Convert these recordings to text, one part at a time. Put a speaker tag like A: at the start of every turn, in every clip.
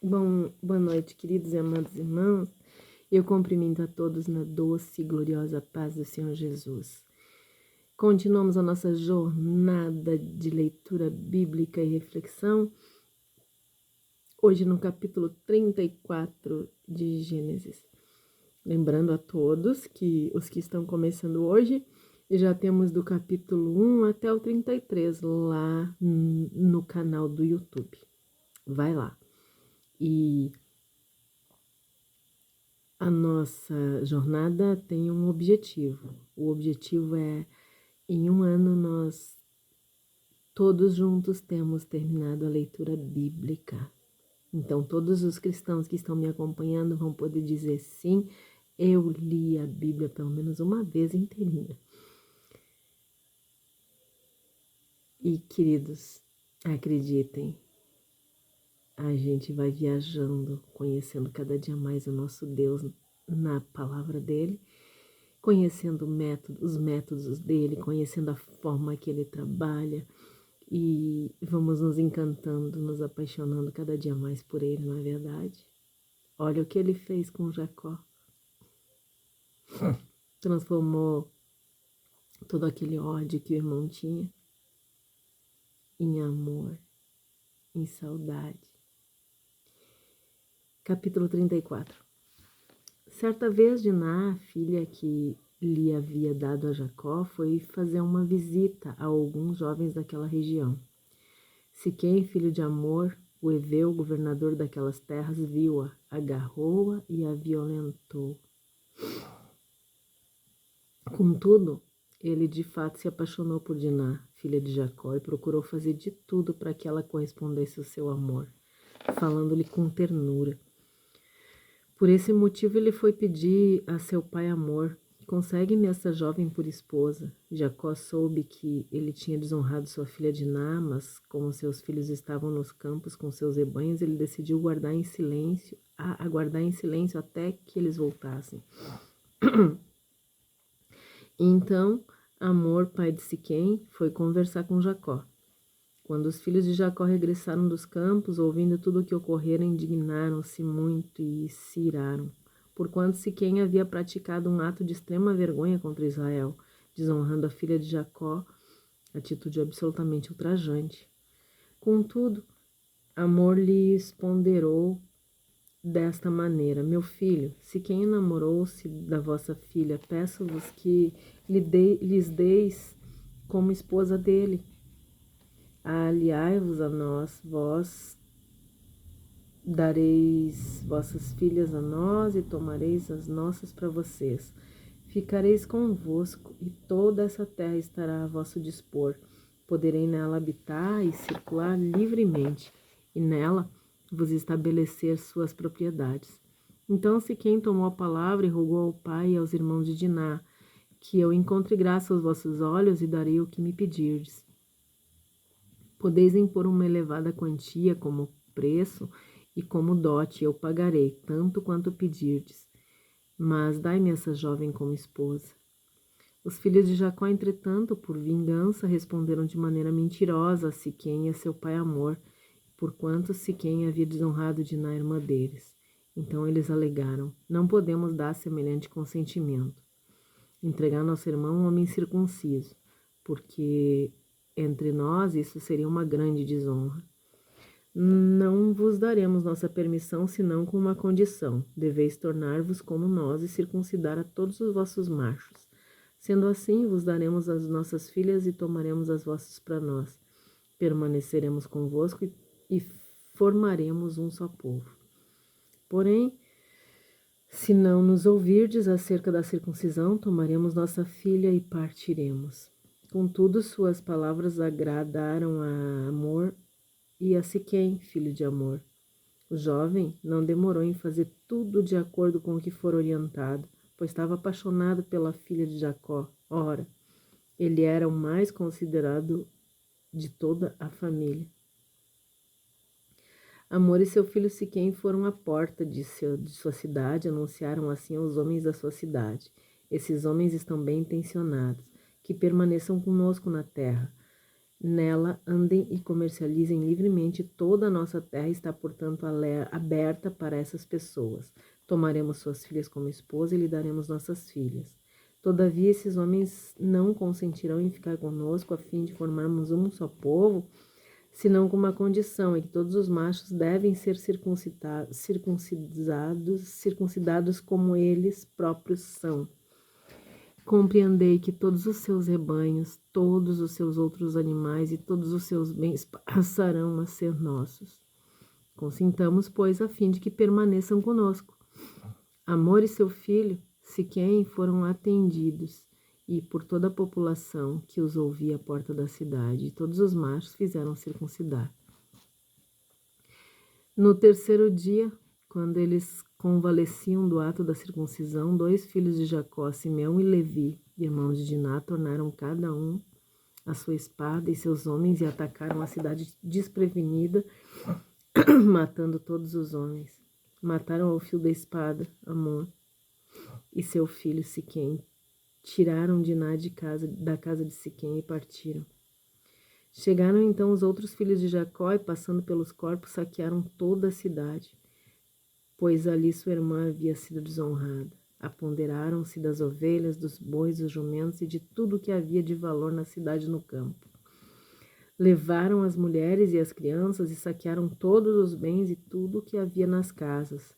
A: Boa noite, queridos e amados irmãos. Eu cumprimento a todos na doce e gloriosa paz do Senhor Jesus. Continuamos a nossa jornada de leitura bíblica e reflexão, hoje no capítulo 34 de Gênesis. Lembrando a todos que os que estão começando hoje, já temos do capítulo 1 até o 33 lá no canal do YouTube. Vai lá. E a nossa jornada tem um objetivo. O objetivo é, em um ano, nós todos juntos temos terminado a leitura bíblica. Então, todos os cristãos que estão me acompanhando vão poder dizer sim, eu li a Bíblia pelo menos uma vez inteirinha. E, queridos, acreditem, a gente vai viajando, conhecendo cada dia mais o nosso Deus na palavra dele, conhecendo os métodos dele, conhecendo a forma que ele trabalha e vamos nos encantando, nos apaixonando cada dia mais por ele, não é verdade? Olha o que ele fez com Jacó. Transformou todo aquele ódio que o irmão tinha em amor, em saudade. Capítulo 34. Certa vez, Diná, a filha que lhe havia dado a Jacó, foi fazer uma visita a alguns jovens daquela região. Siquém, filho de Amor, o heveu, governador daquelas terras, viu-a, agarrou-a e a violentou. Contudo, ele de fato se apaixonou por Diná, filha de Jacó, e procurou fazer de tudo para que ela correspondesse ao seu amor, falando-lhe com ternura. Por esse motivo ele foi pedir a seu pai Amor: consegue-me essa jovem por esposa. Jacó soube que ele tinha desonrado sua filha Diná, mas como seus filhos estavam nos campos com seus rebanhos, ele decidiu aguardar em silêncio até que eles voltassem. Então, Amor, pai de Siquém, foi conversar com Jacó. Quando os filhos de Jacó regressaram dos campos, ouvindo tudo o que ocorrera, indignaram-se muito e se iraram, porquanto Siquém havia praticado um ato de extrema vergonha contra Israel, desonrando a filha de Jacó, atitude absolutamente ultrajante. Contudo, Amor lhes ponderou desta maneira: meu filho, Siquém enamorou-se da vossa filha, peço-vos que lhes deis como esposa dele. Aliai-vos a nós, vós dareis vossas filhas a nós e tomareis as nossas para vocês. Ficareis convosco e toda essa terra estará a vosso dispor. Poderei nela habitar e circular livremente, e nela vos estabelecer suas propriedades. Então Siquém tomou a palavra e rogou ao pai e aos irmãos de Diná: que eu encontre graça aos vossos olhos e darei o que me pedirdes. Podeis impor uma elevada quantia como preço e como dote, eu pagarei, tanto quanto pedirdes. Mas dai-me essa jovem como esposa. Os filhos de Jacó, entretanto, por vingança, responderam de maneira mentirosa a Siquém e a seu pai Amor, porquanto Siquém havia desonrado Diná, irmã deles. Então eles alegaram: não podemos dar semelhante consentimento. Entregar nosso irmão um homem circunciso, porque entre nós isso seria uma grande desonra. Não vos daremos nossa permissão, senão com uma condição: deveis tornar-vos como nós e circuncidar a todos os vossos machos. Sendo assim, vos daremos as nossas filhas e tomaremos as vossas para nós. Permaneceremos convosco e formaremos um só povo. Porém, se não nos ouvirdes acerca da circuncisão, tomaremos nossa filha e partiremos. Contudo, suas palavras agradaram a Amor e a Siquém, filho de Amor. O jovem não demorou em fazer tudo de acordo com o que for orientado, pois estava apaixonado pela filha de Jacó. Ora, ele era o mais considerado de toda a família. Amor e seu filho Siquém foram à porta de sua cidade, anunciaram assim aos homens da sua cidade: esses homens estão bem intencionados, que permaneçam conosco na terra. Nela andem e comercializem livremente. Toda a nossa terra está, portanto, aberta para essas pessoas. Tomaremos suas filhas como esposa e lhe daremos nossas filhas. Todavia, esses homens não consentirão em ficar conosco a fim de formarmos um só povo, senão com uma condição, é que todos os machos devem ser circuncidados como eles próprios são. Compreendei que todos os seus rebanhos, todos os seus outros animais e todos os seus bens passarão a ser nossos. Consintamos, pois, a fim de que permaneçam conosco. Amor e seu filho, Siquém, foram atendidos, e por toda a população que os ouvia à porta da cidade, e todos os machos fizeram circuncidar. No terceiro dia, quando eles convalesciam do ato da circuncisão, 2 filhos de Jacó, Simeão e Levi, irmãos de Diná, tornaram cada um a sua espada e seus homens e atacaram a cidade desprevenida, matando todos os homens. Mataram ao fio da espada Amon e seu filho Siquém. Tiraram Diná da casa de Siquém e partiram. Chegaram então os outros filhos de Jacó e, passando pelos corpos, saquearam toda a cidade, pois ali sua irmã havia sido desonrada. Apoderaram-se das ovelhas, dos bois, dos jumentos e de tudo que havia de valor na cidade e no campo. Levaram as mulheres e as crianças e saquearam todos os bens e tudo o que havia nas casas.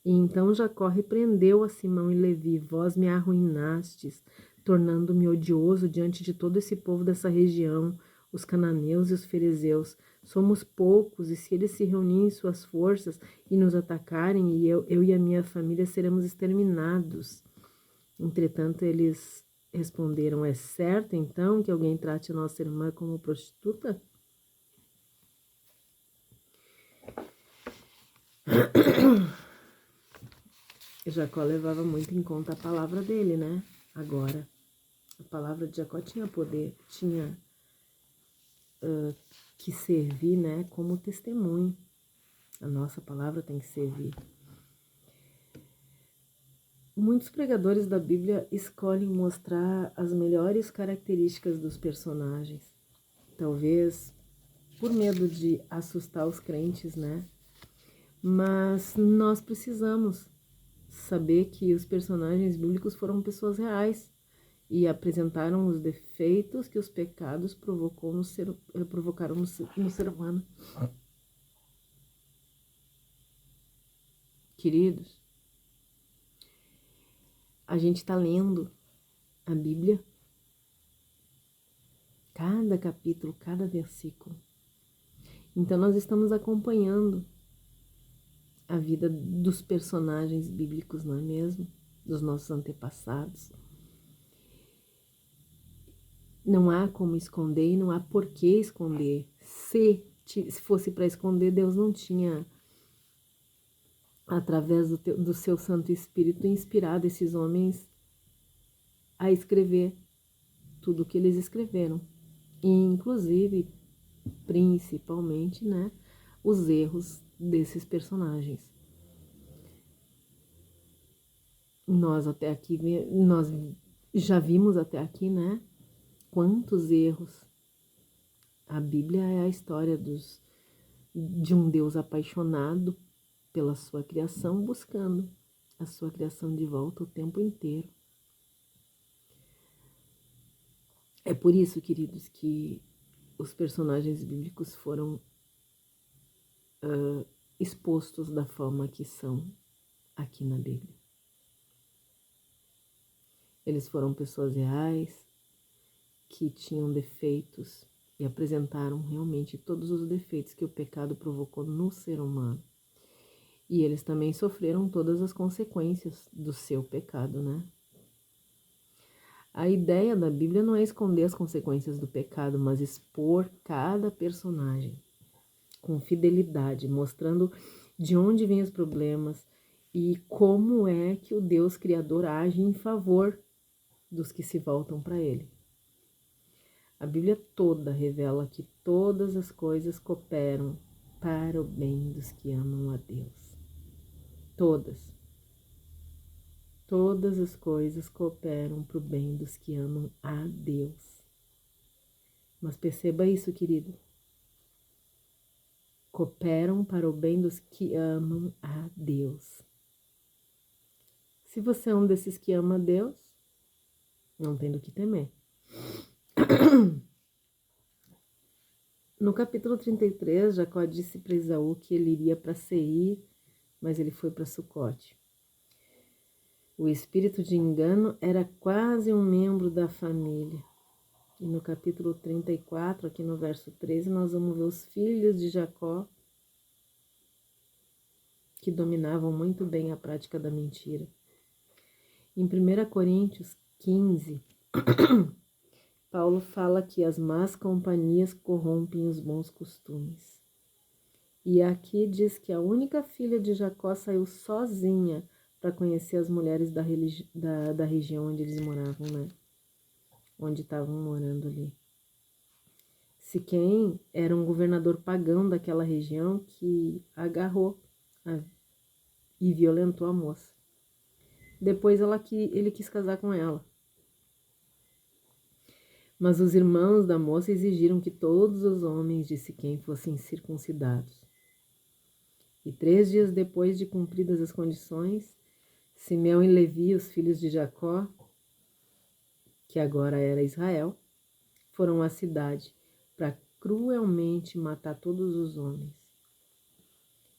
A: E então Jacó repreendeu a Simão e Levi: vós me arruinastes, tornando-me odioso diante de todo esse povo dessa região, os cananeus e os ferezeus. Somos poucos, e se eles se reunirem suas forças e nos atacarem, e eu e a minha família seremos exterminados. Entretanto, eles responderam: é certo, então, que alguém trate a nossa irmã como prostituta? Jacó levava muito em conta a palavra dele, né? Agora, a palavra de Jacó tinha poder, tinha que servir, né, como testemunho. A nossa palavra tem que servir. Muitos pregadores da Bíblia escolhem mostrar as melhores características dos personagens. Talvez por medo de assustar os crentes, né? Mas nós precisamos saber que os personagens bíblicos foram pessoas reais e apresentaram os defeitos que os pecados provocaram no ser humano. Queridos, a gente está lendo a Bíblia, cada capítulo, cada versículo. Então nós estamos acompanhando a vida dos personagens bíblicos, não é mesmo? Dos nossos antepassados. Não há como esconder e não há por que esconder. Se fosse para esconder, Deus não tinha, através do seu Santo Espírito, inspirado esses homens a escrever tudo o que eles escreveram. E, inclusive, principalmente, né, os erros desses personagens. Nós já vimos até aqui, né, quantos erros. A Bíblia é a história de um Deus apaixonado pela sua criação, buscando a sua criação de volta o tempo inteiro. É por isso, queridos, que os personagens bíblicos foram expostos da forma que são aqui na Bíblia. Eles foram pessoas reais, que tinham defeitos e apresentaram realmente todos os defeitos que o pecado provocou no ser humano. E eles também sofreram todas as consequências do seu pecado, né? A ideia da Bíblia não é esconder as consequências do pecado, mas expor cada personagem com fidelidade, mostrando de onde vêm os problemas e como é que o Deus Criador age em favor dos que se voltam para Ele. A Bíblia toda revela que todas as coisas cooperam para o bem dos que amam a Deus. Todas. Todas as coisas cooperam para o bem dos que amam a Deus. Mas perceba isso, querido. Cooperam para o bem dos que amam a Deus. Se você é um desses que ama a Deus, não tem do que temer. No capítulo 33, Jacó disse para Esaú que ele iria para Seir, mas ele foi para Sucote. O espírito de engano era quase um membro da família. E no capítulo 34, aqui no verso 13, nós vamos ver os filhos de Jacó que dominavam muito bem a prática da mentira. Em 1 Coríntios 15, Paulo fala que as más companhias corrompem os bons costumes. E aqui diz que a única filha de Jacó saiu sozinha para conhecer as mulheres da região onde eles moravam, né? Onde estavam morando ali. Siquém era um governador pagão daquela região que agarrou e violentou a moça. Depois ele quis casar com ela. Mas os irmãos da moça exigiram que todos os homens de Siquém fossem circuncidados. E 3 dias depois de cumpridas as condições, Simeão e Levi, os filhos de Jacó, que agora era Israel, foram à cidade para cruelmente matar todos os homens,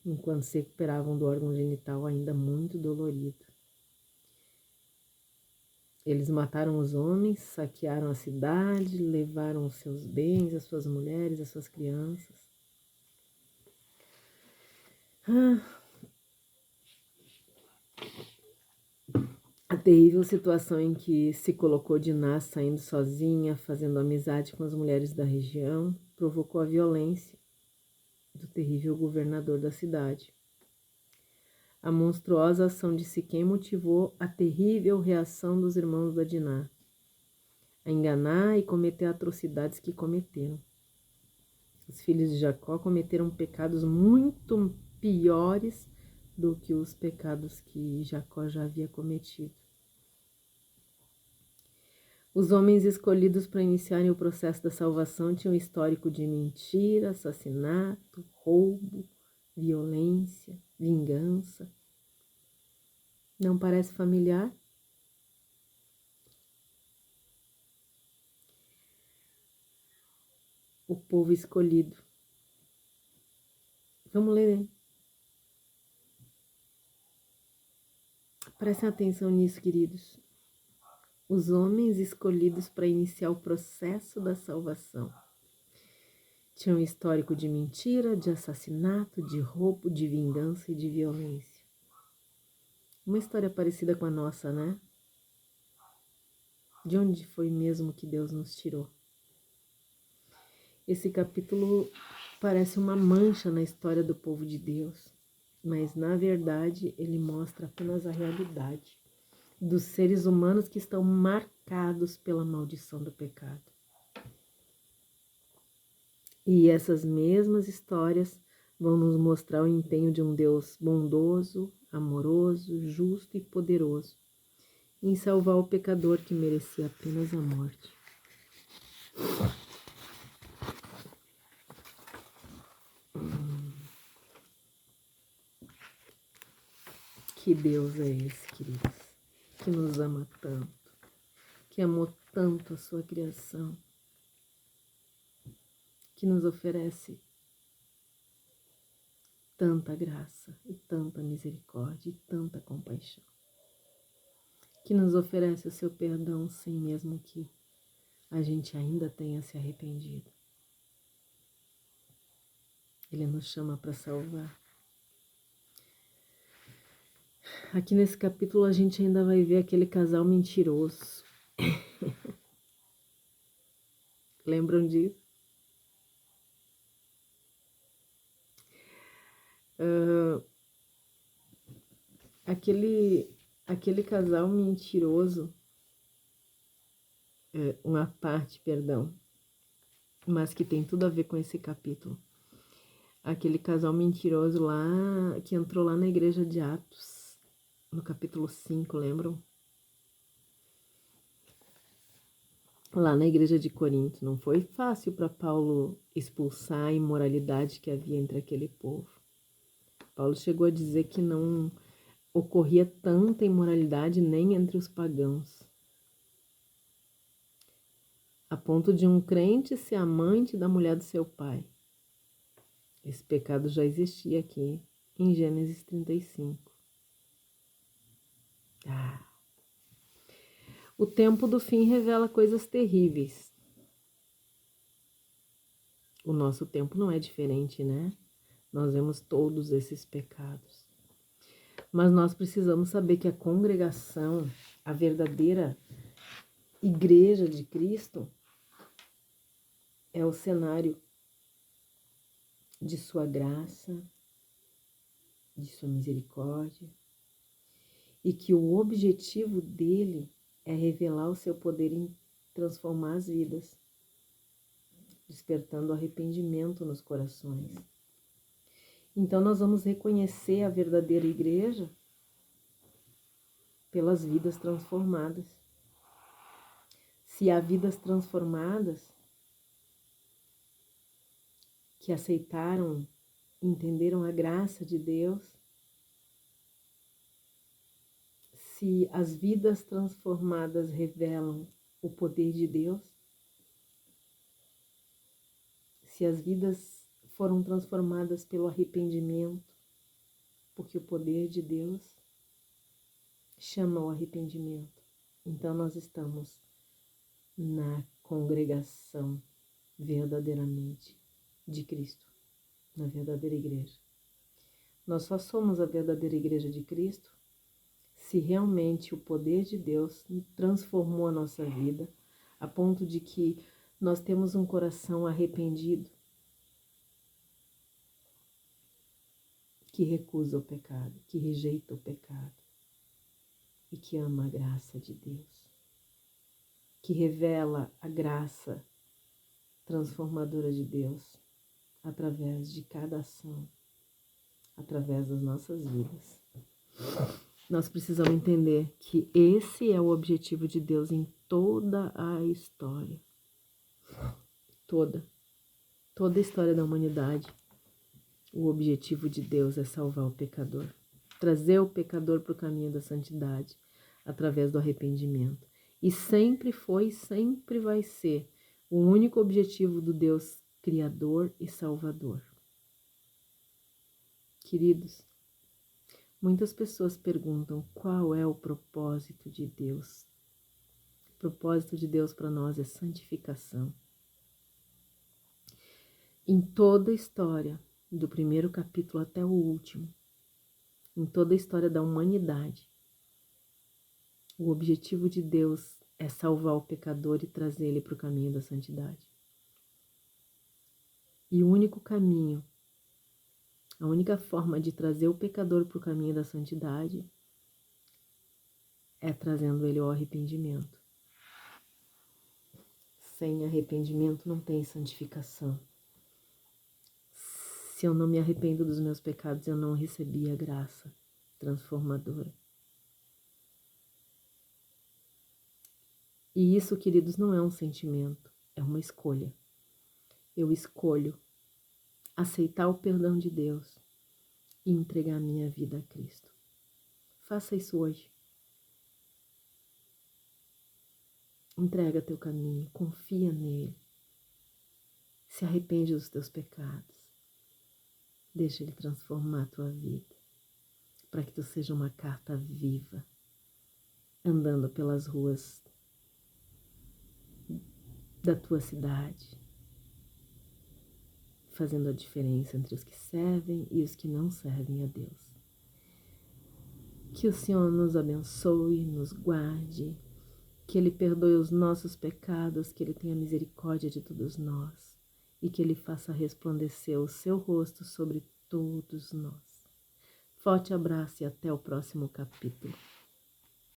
A: enquanto se recuperavam do órgão genital ainda muito dolorido. Eles mataram os homens, saquearam a cidade, levaram os seus bens, as suas mulheres, as suas crianças. A terrível situação em que se colocou Diná saindo sozinha, fazendo amizade com as mulheres da região, provocou a violência do terrível governador da cidade. A monstruosa ação de Siquém motivou a terrível reação dos irmãos da Diná, a enganar e cometer atrocidades que cometeram. Os filhos de Jacó cometeram pecados muito piores do que os pecados que Jacó já havia cometido. Os homens escolhidos para iniciarem o processo da salvação tinham histórico de mentira, assassinato, roubo, violência, vingança. Não parece familiar? O povo escolhido. Vamos ler, hein? Prestem atenção nisso, queridos. Os homens escolhidos para iniciar o processo da salvação tinham histórico de mentira, de assassinato, de roubo, de vingança e de violência. Uma história parecida com a nossa, né? De onde foi mesmo que Deus nos tirou? Esse capítulo parece uma mancha na história do povo de Deus, mas na verdade ele mostra apenas a realidade dos seres humanos que estão marcados pela maldição do pecado. E essas mesmas histórias vão nos mostrar o empenho de um Deus bondoso, amoroso, justo e poderoso em salvar o pecador que merecia apenas a morte. Que Deus é esse, queridos, que nos ama tanto, que amou tanto a sua criação, que nos oferece tanta graça e tanta misericórdia e tanta compaixão, que nos oferece o seu perdão sem mesmo que a gente ainda tenha se arrependido. Ele nos chama para salvar. Aqui nesse capítulo a gente ainda vai ver aquele casal mentiroso. Lembram disso? Aquele casal mentiroso, uma parte, perdão, mas que tem tudo a ver com esse capítulo. Aquele casal mentiroso lá, que entrou lá na igreja de Atos, no capítulo 5, lembram? lá na igreja de Corinto. Não foi fácil para Paulo expulsar a imoralidade que havia entre aquele povo. Paulo chegou a dizer que não ocorria tanta imoralidade nem entre os pagãos, a ponto de um crente ser amante da mulher do seu pai. Esse pecado já existia aqui em Gênesis 35. O tempo do fim revela coisas terríveis. O nosso tempo não é diferente, né? Nós vemos todos esses pecados. Mas nós precisamos saber que a congregação, a verdadeira igreja de Cristo, é o cenário de sua graça, de sua misericórdia, e que o objetivo dele é revelar o seu poder em transformar as vidas, despertando arrependimento nos corações. Então nós vamos reconhecer a verdadeira igreja pelas vidas transformadas. Se há vidas transformadas que aceitaram, entenderam a graça de Deus, se as vidas transformadas revelam o poder de Deus, se as vidas foram transformadas pelo arrependimento, porque o poder de Deus chama o arrependimento, então nós estamos na congregação verdadeiramente de Cristo, na verdadeira igreja. Nós só somos a verdadeira igreja de Cristo se realmente o poder de Deus transformou a nossa vida, a ponto de que nós temos um coração arrependido, que recusa o pecado, que rejeita o pecado e que ama a graça de Deus, que revela a graça transformadora de Deus através de cada ação, através das nossas vidas. Nós precisamos entender que esse é o objetivo de Deus em toda a história. Toda a história da humanidade. O objetivo de Deus é salvar o pecador. Trazer o pecador para o caminho da santidade através do arrependimento. E sempre foi, sempre vai ser o único objetivo do Deus Criador e Salvador. Queridos, muitas pessoas perguntam qual é o propósito de Deus. O propósito de Deus para nós é santificação. Em toda a história, do primeiro capítulo até o último, em toda a história da humanidade, o objetivo de Deus é salvar o pecador e trazer ele para o caminho da santidade. E o único caminho, a única forma de trazer o pecador para o caminho da santidade é trazendo ele ao arrependimento. Sem arrependimento não tem santificação. Se eu não me arrependo dos meus pecados, eu não recebi a graça transformadora. E isso, queridos, não é um sentimento, é uma escolha. Eu escolho aceitar o perdão de Deus e entregar minha vida a Cristo. Faça isso hoje. Entrega teu caminho, confia nele. Se arrepende dos teus pecados. Deixa ele transformar a tua vida, para que tu seja uma carta viva, andando pelas ruas da tua cidade, fazendo a diferença entre os que servem e os que não servem a Deus. Que o Senhor nos abençoe, nos guarde, que Ele perdoe os nossos pecados, que Ele tenha misericórdia de todos nós e que Ele faça resplandecer o seu rosto sobre todos nós. Forte abraço e até o próximo capítulo.